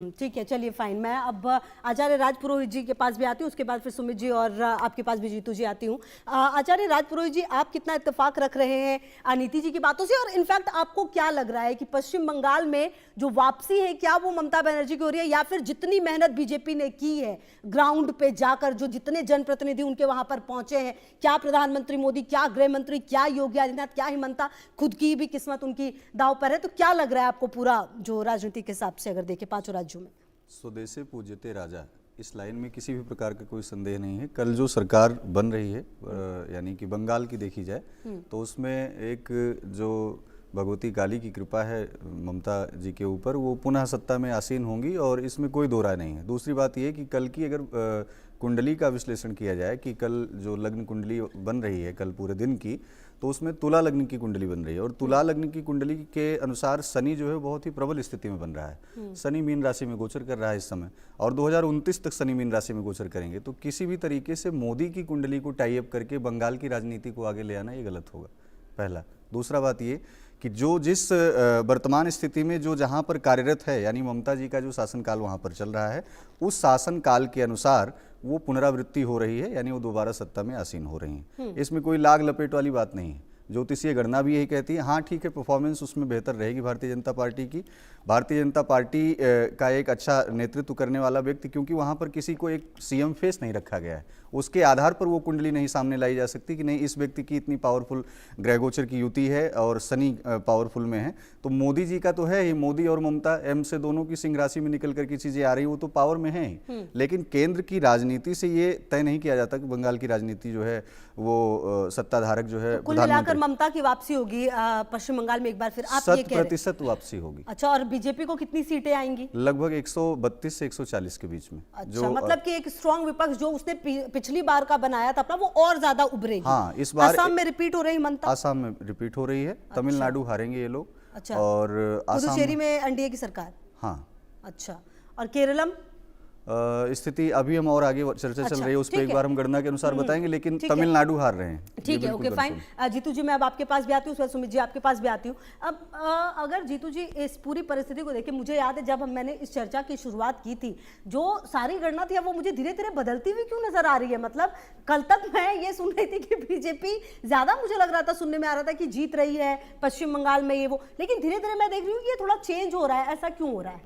ठीक है, चलिए फाइन। मैं अब आचार्य राजपुरोहित जी के पास भी आती हूँ, उसके बाद फिर सुमित जी और आपके पास भी जीतू जी आती हूँ। आचार्य राजपुरोहित जी, आप कितना इत्तेफाक रख रहे हैं नीति जी की बातों से, और इनफैक्ट आपको क्या लग रहा है कि पश्चिम बंगाल में जो वापसी है क्या वो ममता बनर्जी की हो रही है, या फिर जितनी मेहनत बीजेपी ने की है ग्राउंड पे जाकर, जो जितने जनप्रतिनिधि उनके वहां पर पहुंचे हैं, क्या प्रधानमंत्री मोदी, क्या गृह मंत्री, क्या योगी आदित्यनाथ, क्या हिमंता खुद की भी किस्मत उनकी दांव पर है, तो क्या लग रहा है आपको पूरा जो राजनीति के हिसाब से अगर देखें पांचों राज्यों में? स्वदेशे पूज्यते राजा, इस लाइन में किसी भी प्रकार का कोई संदेह नहीं है। कल जो सरकार बन रही है, यानी कि बंगाल की देखी जाए तो उसमें एक जो भगवती काली की कृपा है ममता जी के ऊपर, वो पुनः सत्ता में आसीन होंगी और इसमें कोई दो राय नहीं है। दूसरी बात ये कि कल की अगर कुंडली का विश्लेषण किया जाए कि कल जो लग्न कुंडली बन रही है कल पूरे दिन की, तो उसमें तुला लग्न की कुंडली बन रही है और तुला लग्न की कुंडली के अनुसार शनि जो है बहुत ही प्रबल स्थिति में बन रहा है। शनि मीन राशि में गोचर कर रहा है इस समय, और 2029 तक शनि मीन राशि में गोचर करेंगे। तो किसी भी तरीके से मोदी की कुंडली को टाई अप करके बंगाल की राजनीति को आगे ले आना ये गलत होगा, पहला। दूसरा बात ये कि जो जिस वर्तमान स्थिति में जो जहाँ पर कार्यरत है, यानी ममता जी का जो शासनकाल वहाँ पर चल रहा है, उस शासनकाल के अनुसार वो पुनरावृत्ति हो रही है, यानी वो दोबारा सत्ता में आसीन हो रही हैं। इसमें कोई लाग लपेट वाली बात नहीं है। ज्योतिषीय गणना भी यही कहती है। हाँ ठीक है, परफॉर्मेंस उसमें बेहतर रहेगी भारतीय जनता पार्टी की। भारतीय जनता पार्टी का एक अच्छा नेतृत्व करने वाला व्यक्ति, क्योंकि वहाँ पर किसी को एक सीएम फेस नहीं रखा गया है, उसके आधार पर वो कुंडली नहीं सामने लाई जा सकती कि नहीं इस व्यक्ति की इतनी पावरफुल ग्रहगोचर की युति है और शनि पावरफुल में है। तो मोदी जी का तो है ही, मोदी और ममता एम से दोनों की सिंह राशि में निकल करके चीजें आ रही, वो तो पावर में है ही। लेकिन केंद्र की राजनीति से ये तय नहीं किया जाता कि बंगाल की राजनीति जो है वो सत्ताधारक जो है, तो कुल मिलाकर ममता की वापसी होगी पश्चिम बंगाल में एक बार फिर, आप ये कह रहे हैं? 100% वापसी होगी। अच्छा, और बीजेपी को कितनी सीटें आएंगी? लगभग 132 से 140 के बीच में। अच्छा, जो मतलब कि एक स्ट्रॉन्ग विपक्ष जो उसने पिछली बार का बनाया था अपना, वो और ज्यादा उभरेगी। हाँ, इस बार असम में रिपीट हो रही ममता। असम में रिपीट हो रही है। तमिलनाडु हारेंगे ये लोग। अच्छा, और पुदुचेरी में एनडीए की सरकार। हाँ। अच्छा, और केरलम स्थिति अभी हम और आगे चर्चा चल रही है, उस पर एक बार हम गणना के अनुसार बताएंगे, लेकिन तमिलनाडु हार रहे हैं। ठीक है, ओके फाइन। जीतू जी, मैं अब आपके पास भी आती हूँ, उसके बाद सुमित जी आपके पास भी आती हूँ। अब अगर जीतू जी इस पूरी परिस्थिति को देखें, मुझे याद है जब मैंने इस चर्चा की शुरुआत की थी, जो सारी गणना थी वो मुझे धीरे धीरे बदलती हुई क्यों नजर आ रही है। मतलब कल तक मैं ये सुन रही थी कि बीजेपी ज्यादा, मुझे लग रहा था, सुनने में आ रहा था कि जीत रही है पश्चिम बंगाल में ये वो, लेकिन धीरे धीरे मैं देख रही हूँ कि ये थोड़ा चेंज हो रहा है। ऐसा क्यों हो रहा है?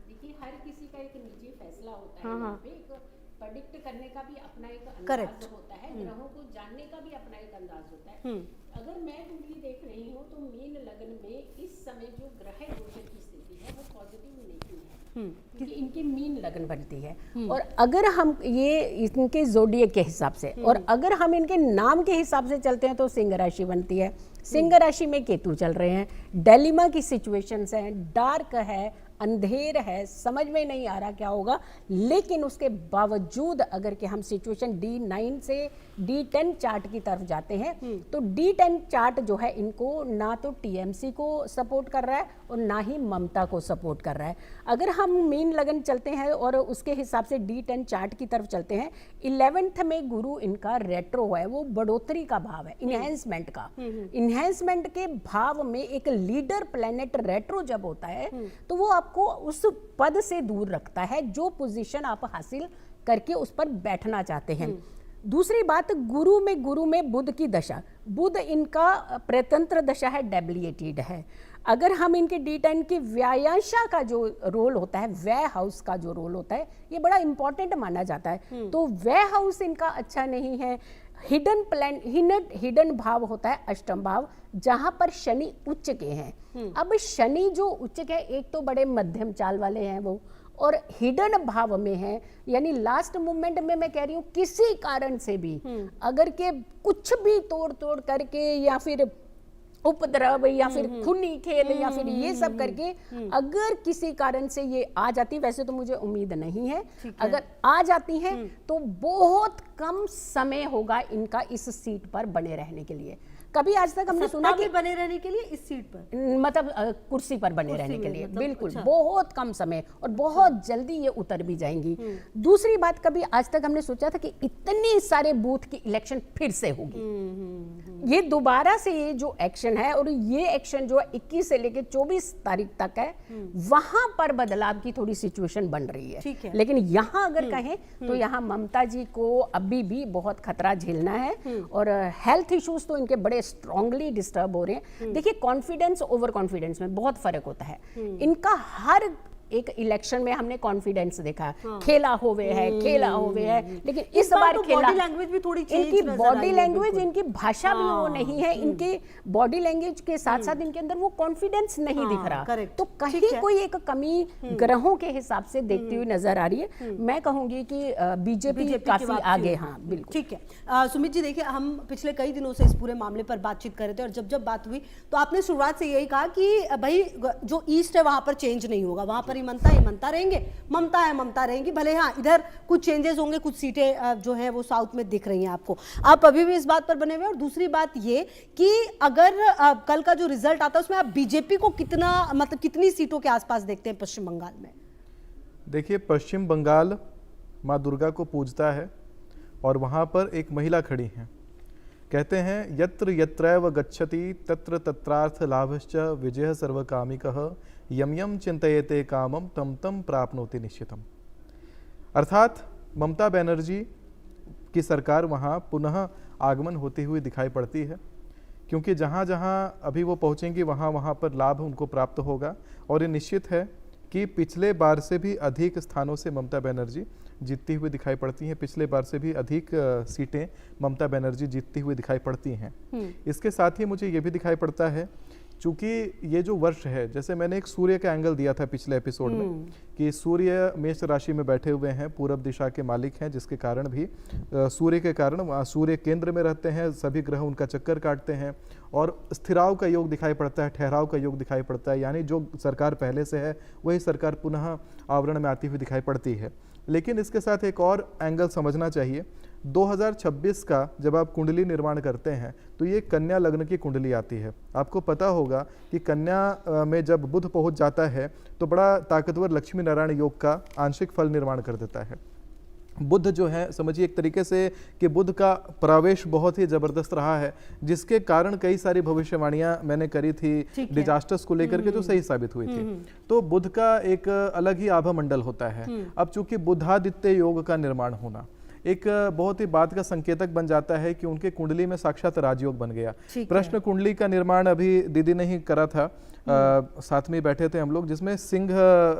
देखिए, हर किसी का एक निजी फैसला होता है। यहाँ पे एक प्रेडिक्ट करने का भी अपना एक अंदाज होता है, ग्रहों को जानने का भी अपना एक अंदाज होता है। अगर मैं कुंडली देख रही हूँ तो मीन लग्न में इस समय जो ग्रह गोचर की स्थिति है वो पॉजिटिव नहीं है, क्योंकि इनकी मीन लग्न बनती है। और अगर हम ये इनके जोडिएक के हिसाब से, और अगर हम इनके नाम के हिसाब से चलते हैं तो सिंह राशि बनती है। सिंह राशि में केतु चल रहे हैं, डिलेमा की सिचुएशंस हैं, डार्क है, अंधेर है, समझ में नहीं आ रहा क्या होगा। लेकिन उसके बावजूद अगर कि हम सिचुएशन D9 से D10 चार्ट की तरफ जाते हैं तो D10 चार्ट जो है इनको ना तो टीएमसी को सपोर्ट कर रहा है और ना ही ममता को सपोर्ट कर रहा है। अगर हम मीन लगन चलते हैं और उसके हिसाब से D10 चार्ट की तरफ चलते हैं, 11th में गुरु इनका रेट्रो है, वो बढ़ोतरी का भाव है, इनहेंसमेंट का। इनहेंसमेंट के भाव में एक लीडर प्लैनेट रेट्रो जब होता है तो वो आपको उस पद से दूर रखता है जो पोजीशन आप हासिल करके उस पर बैठना चाहते हैं। दूसरी बात, गुरु में बुध की दशा, बुध इनका प्रतंत्र दशा है, डेबिलिटेड है। अगर हम इनके D10 की व्यायांशा का जो रोल होता है, व्यय हाउस का जो रोल होता है, ये बड़ा इंपॉर्टेंट माना जाता है। तो व्यय हाउस इनका अच्छा नहीं है। हिडन प्लान, हिडन भाव होता है अष्टम भाव, जहां पर शनि उच्च के हैं। अब शनि जो उच्च के, एक तो बड़े मध्यम चाल वाले हैं वो, और हिडन भाव में है, यानी लास्ट मोमेंट में मैं कह रही हूँ किसी कारण से भी अगर के कुछ भी तोड़ करके या फिर उपद्रव या फिर खूनी खेल या फिर ये सब करके अगर किसी कारण से ये आ जाती, वैसे तो मुझे उम्मीद नहीं है, अगर आ जाती हैं तो बहुत कम समय होगा इनका इस सीट पर बने रहने के लिए। कभी आज तक हमने सुना सत्ता कि में बने रहने के लिए इस सीट पर, मतलब कुर्सी पर बने रहने के में, लिए, मतलब, बिल्कुल अच्छा। बहुत कम समय और बहुत जल्दी ये उतर भी जाएंगी। दूसरी बात, कभी आज तक हमने सोचा था कि इतने सारे बूथ की इलेक्शन फिर से होगी। ये दोबारा से ये जो एक्शन है, और ये एक्शन जो 21 से लेकर 24 तारीख तक है, वहां पर बदलाव की थोड़ी सिचुएशन बन रही ठीक है। है। लेकिन यहाँ अगर कहें तो यहाँ ममता जी को अभी भी बहुत खतरा झेलना है, और हेल्थ इश्यूज तो इनके बड़े स्ट्रांगली डिस्टर्ब हो रहे हैं। देखिए, कॉन्फिडेंस ओवर कॉन्फिडेंस में बहुत फर्क होता है। इनका हर एक इलेक्शन में हमने कॉन्फिडेंस देखा है, खेला होवे है, लेकिन इस बार खेला, बॉडी लैंग्वेज भी थोड़ी चेंज इनकी नजर आई बॉडी है, लैंग्वेज, बिल्कुल। इनकी भाषा भी वो नहीं है, इनके बॉडी लैंग्वेज के साथ साथ इनके अंदर वो कॉन्फिडेंस नहीं दिख रहा। correct, तो ठीक कहीं है। कोई एक कमी ग्रहों के हिसाब से देखती हुई नजर आ रही है। मैं कहूंगी कि बीजेपी की काफी वापसी आगे, होगी। हाँ बिल्कुल। ठीक है। सुमित जी, देखिए, हम पिछले कई दिनों से इस पूरे मामले पर बातचीत कर रहे थे, और जब बात हुई तो आपने शुरुआत से यही कहा कि भाई जो ईस्ट है वहां पर चेंज नहीं होगा, वहां पर ही ममता रहेंगे, ममता रहेंगी। भले हाँ इधर कुछ चेंजेस होंगे, कुछ सीटें जो है वो साउथ में दिख रही हैं आपको। आप अभी भी इस बात पर बने हुए हैं। और दूसरी बात ये कि अगर कल का जो रिजल्ट आता है उसमें आप बीजेपी को कितना, मतलब कितनी सीटों के आसपास देखते हैं पश्चिम बंगाल में? देखिए, पश्चिम बंगाल माँ दुर्गा को पूजता है, और वहाँ पर एक महिला खड़ी हैं। कहते हैं, यत्र यत्रैव गच्छति तत्र तत्रार्थ लाभश्च विजय सर्वकामिकः यम यम चिंतयते कामम तम तम प्राप्नोति निश्चितम। अर्थात ममता बनर्जी की सरकार वहाँ पुनः आगमन होती हुई दिखाई पड़ती है, क्योंकि जहाँ जहाँ अभी वो पहुँचेंगी वहाँ वहाँ पर लाभ उनको प्राप्त होगा। और ये निश्चित है कि पिछले बार से भी अधिक स्थानों से ममता बनर्जी जीतती हुई दिखाई पड़ती हैं। पिछले बार से भी अधिक सीटें ममता बनर्जी जीतती हुई दिखाई पड़ती हैं। इसके साथ ही मुझे ये भी दिखाई पड़ता है, चूंकि ये जो वर्ष है, जैसे मैंने एक सूर्य का एंगल दिया था पिछले एपिसोड में, कि सूर्य मेष राशि में बैठे हुए हैं, पूरब दिशा के मालिक हैं, जिसके कारण भी सूर्य के कारण सूर्य केंद्र में रहते हैं, सभी ग्रह उनका चक्कर काटते हैं, और स्थिराव का योग दिखाई पड़ता है, ठहराव का योग दिखाई पड़ता है। यानी जो सरकार पहले से है वही सरकार पुनः आवरण में आती हुई दिखाई पड़ती है। लेकिन इसके साथ एक और एंगल समझना चाहिए। 2026 का जब आप कुंडली निर्माण करते हैं तो ये कन्या लग्न की कुंडली आती है। आपको पता होगा कि कन्या में जब बुध पहुंच जाता है तो बड़ा ताकतवर लक्ष्मी नारायण योग का आंशिक फल निर्माण कर देता है। बुध जो है, समझिए एक तरीके से कि बुध का प्रवेश बहुत ही जबरदस्त रहा है, जिसके कारण कई सारी भविष्यवाणियां मैंने करी थी डिजास्टर्स को लेकर के, जो सही साबित हुई थी। तो बुध का एक अलग ही आभा मंडल होता है। अब चूंकि बुधादित्य योग का निर्माण होना एक बहुत ही बात का संकेतक बन जाता है कि उनके कुंडली में साक्षात राजयोग बन गया। प्रश्न कुंडली का निर्माण अभी दीदी ने ही करा था, साथ में बैठे थे हम लोग, जिसमें सिंह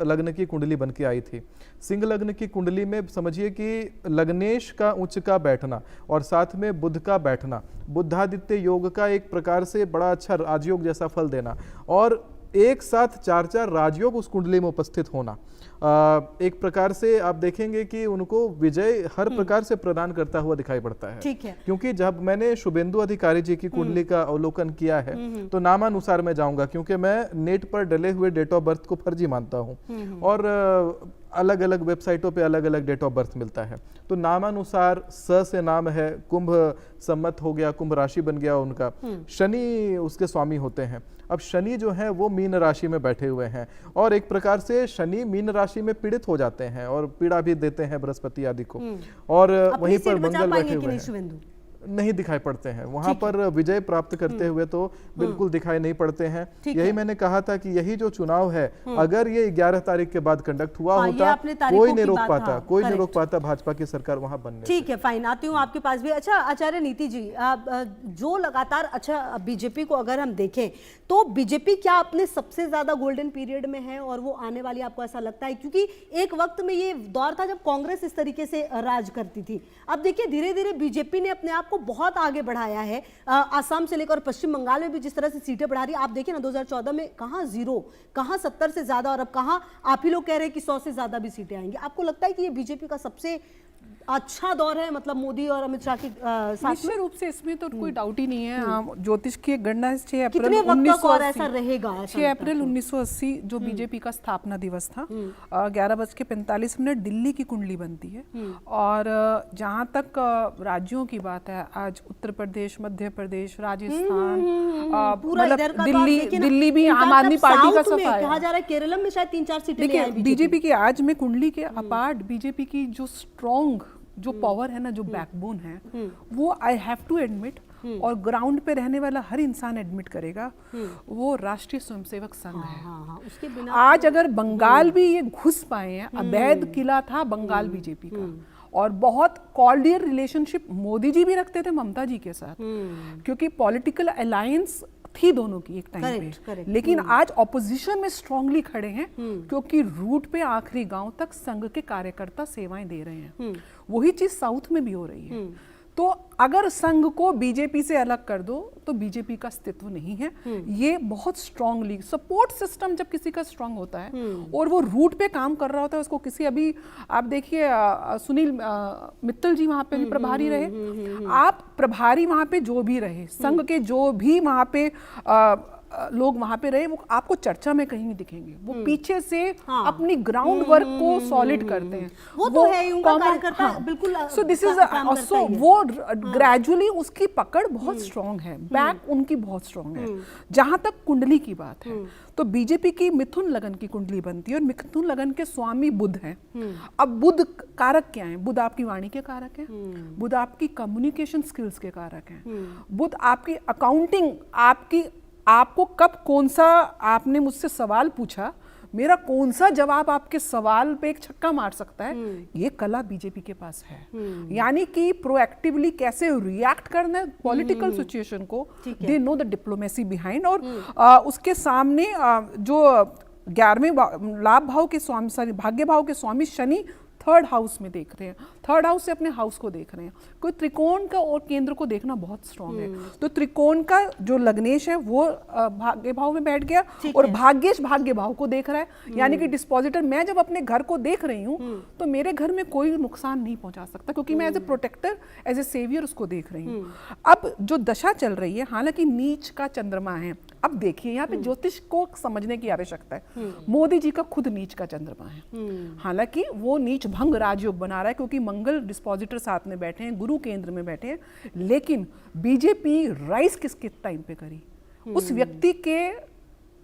लग्न की कुंडली बन के आई थी। सिंह लग्न की कुंडली में समझिए कि लग्नेश का उच्च का बैठना और साथ में बुध का बैठना, बुद्धादित्य योग का एक प्रकार से बड़ा अच्छा राजयोग जैसा फल देना, और एक साथ 4 राजयोग उस कुंडली में उपस्थित होना, एक प्रकार से आप देखेंगे कि उनको विजय हर प्रकार से प्रदान करता हुआ दिखाई पड़ता है। ठीक है। क्योंकि जब मैंने शुभेंदु अधिकारी जी की कुंडली का अवलोकन किया है तो नामानुसार मैं जाऊंगा, क्योंकि मैं नेट पर डले हुए डेट ऑफ बर्थ को फर्जी मानता हूं, और अलग अलग वेबसाइटों पे अलग अलग डेट ऑफ बर्थ मिलता है। तो नामानुसार स से नाम है, कुंभ सम्मत हो गया, कुंभ राशि बन गया उनका, शनि उसके स्वामी होते हैं। अब शनि जो है वो मीन राशि में बैठे हुए हैं, और एक प्रकार से शनि मीन राशि में पीड़ित हो जाते हैं और पीड़ा भी देते हैं बृहस्पति आदि को, और वहीं पर मंगल बैठे हुए हैं, नहीं दिखाई पड़ते हैं वहां पर। विजय प्राप्त करते हुए तो बिल्कुल दिखाई नहीं पड़ते हैं। यही मैंने कहा था कि यही जो चुनाव है, अगर ये 11 तारीख के बाद कंडक्ट हुआ होता, कोई नहीं रोक पाता, कोई नहीं रोक पाता भाजपा की सरकार वहां बनने। ठीक है, फाइन, आती हूँ आपके पास भी। अच्छा आचार्य नीति जी, जो लगातार, अच्छा बीजेपी को अगर हम देखें तो बीजेपी क्या अपने सबसे ज्यादा गोल्डन पीरियड में है, और वो आने वाली, आपको ऐसा लगता है? क्योंकि एक वक्त में ये दौर था जब कांग्रेस इस तरीके से राज करती थी। अब देखिए धीरे धीरे बीजेपी ने अपने आप को बहुत आगे बढ़ाया है, आसाम से लेकर पश्चिम बंगाल में भी जिस तरह से सीटें बढ़ा रही है। आप देखिए ना 2014 में कहां 0, कहां 70 से ज्यादा, और अब कहां आप ही लोग कह रहे हैं कि 100 से ज्यादा भी सीटें आएंगी। आपको लगता है कि ये बीजेपी का सबसे अच्छा दौर है, मतलब मोदी और अमित शाह के साथ में? निश्चित रूप से इसमें तो कोई डाउट ही नहीं है। हाँ, ज्योतिष की गणना 6 अप्रैल कितने वक्त तक और ऐसा रहेगा? 6 अप्रैल 1980 जो बीजेपी का स्थापना दिवस था, 11:45 दिल्ली की कुंडली बनती है। और जहाँ तक राज्यों की बात है, आज उत्तर प्रदेश, मध्य प्रदेश, राजस्थान, पूरा मतलब इधर का तो आप दिल्ली, देखिए ना, दिल्ली भी in आम fact आदमी अब पार्टी का साउथ में सफा कहा है। जा रहा है केरलम में शायद 3-4 सीटें ले देखिए आए बीजेपी की आज में कुंडली के अपार्ट बीजेपी की जो स्ट्रॉन्ग जो पावर है ना, जो बैकबोन है, वो आई हैव टू एडमिट, और ग्राउंड पे रहने वाला हर इंसान एडमिट करेगा, वो राष्ट्रीय स्वयंसेवक संघ है। हाँ, उसके बिना आज अगर बंगाल भी ये घुस पाए हैं, अवैध किला था बंगाल बीजेपी का, और बहुत कॉर्डियल रिलेशनशिप मोदी जी भी रखते थे ममता जी के साथ, क्योंकि पॉलिटिकल अलायंस थी दोनों की एक टाइम Correct, पे, correct. लेकिन आज ऑपोजिशन में स्ट्रांगली खड़े हैं, क्योंकि रूट पे आखिरी गांव तक संघ के कार्यकर्ता सेवाएं दे रहे हैं। वही चीज साउथ में भी हो रही है। तो अगर संघ को बीजेपी से अलग कर दो तो बीजेपी का अस्तित्व नहीं है। ये बहुत स्ट्रांगली सपोर्ट सिस्टम जब किसी का स्ट्रांग होता है और वो रूट पे काम कर रहा होता है, उसको किसी, अभी आप देखिए सुनील मित्तल जी वहां पे भी प्रभारी रहे, आप प्रभारी वहां पे जो भी रहे, संघ के जो भी वहां पे लोग वहां पे रहे, वो आपको चर्चा में कहीं नहीं दिखेंगे। वो पीछे से अपनी ग्राउंड वर्क को सॉलिड करते हैं। वो तो है ही, उनका कार्यकर्ता बिल्कुल सो दिस इज काम करता ऑल्सो, ही है। वो ग्रेजुअली उसकी पकड़ बहुत स्ट्रांग है, बैक उनकी बहुत स्ट्रांग है। जहां तक कुंडली की बात है, तो बीजेपी की मिथुन लगन की कुंडली बनती है, और मिथुन लगन के स्वामी बुध हैं। अब बुध कारक क्या है? बुध आपकी वाणी के कारक है, बुध आपकी कम्युनिकेशन स्किल्स के कारक हैं, बुध आपकी अकाउंटिंग, आपको कब कौन सा, आपने मुझसे सवाल पूछा, मेरा कौन सा जवाब आपके सवाल पे एक छक्का मार सकता है, ये कला बीजेपी के पास है। यानी कि प्रोएक्टिवली कैसे रिएक्ट करना है पॉलिटिकल सिचुएशन को, they know the diplomacy behind. और उसके सामने जो 11वें लाभ भाव के स्वामी, सॉरी भाग्य भाव के स्वामी शनि थर्ड हाउस में देख रहे हैं, थर्ड हाउस से अपने हाउस को देख रहे हैं। कोई त्रिकोण का और केंद्र को देखना बहुत स्ट्रांग है। तो त्रिकोण का जो लग्नेश है वो भाग्य भाव में बैठ गया, और भाग्येश भाग्य भाव को देख रहा है। यानी कि डिस्पोजिटर, मैं जब अपने घर को देख रही हूँ तो मेरे घर में कोई नुकसान नहीं पहुंचा सकता, क्योंकि मैं as a protector, as a saviour उसको देख रही हूँ। अब जो दशा चल रही है, हालांकि नीच का चंद्रमा है। अब देखिए यहाँ पे ज्योतिष को समझने की आवश्यकता है। मोदी जी का खुद नीच का चंद्रमा है, हालांकि वो नीच भंग राजयोग बना रहा है, क्योंकि मंगल डिस्पोजिटर साथ में बैठे हैं, गुरु केंद्र में बैठे हैं। लेकिन बीजेपी राइज किसके टाइम पे करी? उस व्यक्ति के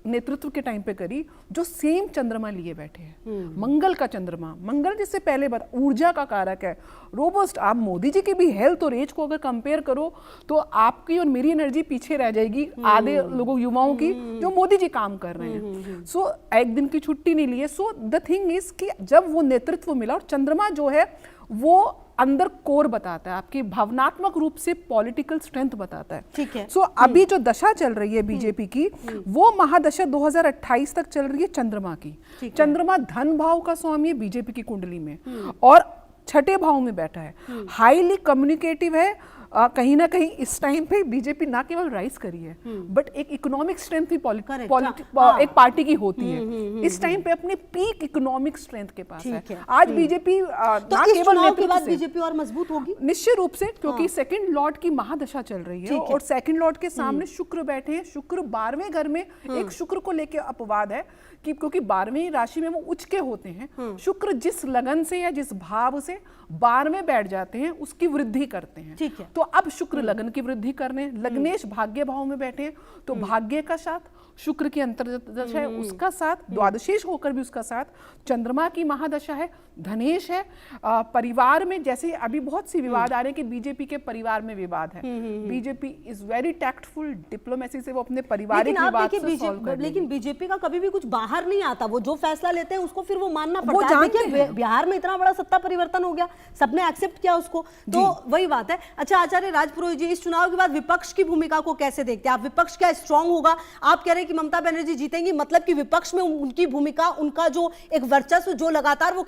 नेतृत्व के टाइम पे करी जो सेम चंद्रमा लिए बैठे हैं, मंगल का चंद्रमा। मंगल जिससे पहले ऊर्जा का कारक है, रोबस्ट। आप मोदी जी की भी हेल्थ और एज को अगर कंपेयर करो तो आपकी और मेरी एनर्जी पीछे रह जाएगी आधे लोगों, युवाओं की, जो मोदी जी काम कर रहे हैं। सो एक दिन की छुट्टी नहीं ली है। सो द थिंग इज कि जब वो नेतृत्व मिला, और चंद्रमा जो है वो अंदर कोर बताता है, आपकी भावनात्मक रूप से पॉलिटिकल स्ट्रेंथ बताता है। ठीक है। सो अभी जो दशा चल रही है बीजेपी की, वो महादशा 2028 तक चल रही है चंद्रमा की। चंद्रमा धन भाव का स्वामी है बीजेपी की कुंडली में, और छठे भाव में बैठा है, हाईली कम्युनिकेटिव है। कहीं ना कहीं इस टाइम पे बीजेपी ना केवल राइज करी है, बट एक इकोनॉमिक स्ट्रेंथ भी एक पार्टी की होती है। इस टाइम पे अपने पीक इकोनॉमिक स्ट्रेंथ के पास है। आज बीजेपी तो ना इस केवल चुनाव के नेतृत्व बाद से, बीजेपी और मजबूत होगी निश्चित रूप से, क्योंकि सेकंड लॉर्ड की महादशा चल रही है, और सेकंड लॉर्ड के सामने शुक्र बैठे हैं। शुक्र 12वें घर में, एक शुक्र को लेकर अपवाद है कि क्योंकि 12वीं राशि में वो उच्च के होते हैं। शुक्र जिस लगन से या जिस भाव से 12वें बैठ जाते हैं उसकी वृद्धि करते हैं। ठीक है। तो अब शुक्र लगन की वृद्धि करने, लग्नेश भाग्य भाव में बैठे हैं, तो भाग्य का साथ शुक्र की अंतर्दशा है उसका साथ, द्वादशेश होकर भी उसका साथ, चंद्रमा की महादशा है, धनेश है। परिवार में जैसे अभी बहुत सी विवाद आ रहे हैं कि बीजेपी के परिवार में विवाद है, BJP is very tactful, diplomacy से वो अपने पारिवारिक विवाद से सॉल्व कर लेगी। लेकिन बीजेपी का कभी भी कुछ बाहर नहीं आता, वो जो फैसला लेते हैं उसको फिर वो मानना पड़ता है। देखिए बिहार में इतना बड़ा सत्ता परिवर्तन हो गया, सबने एक्सेप्ट किया उसको, तो वही बात है। अच्छा आचार्य राजपुरोहित जी, इस चुनाव के बाद विपक्ष की भूमिका को कैसे देखते हैं आप? विपक्ष क्या स्ट्रांग होगा? आप कह रहे हैं कि ममता बनर्जी जीतेंगी, मतलब कि विपक्ष में उनकी भूमिका, उनका जो एक वर्चस्व जो लगातार वो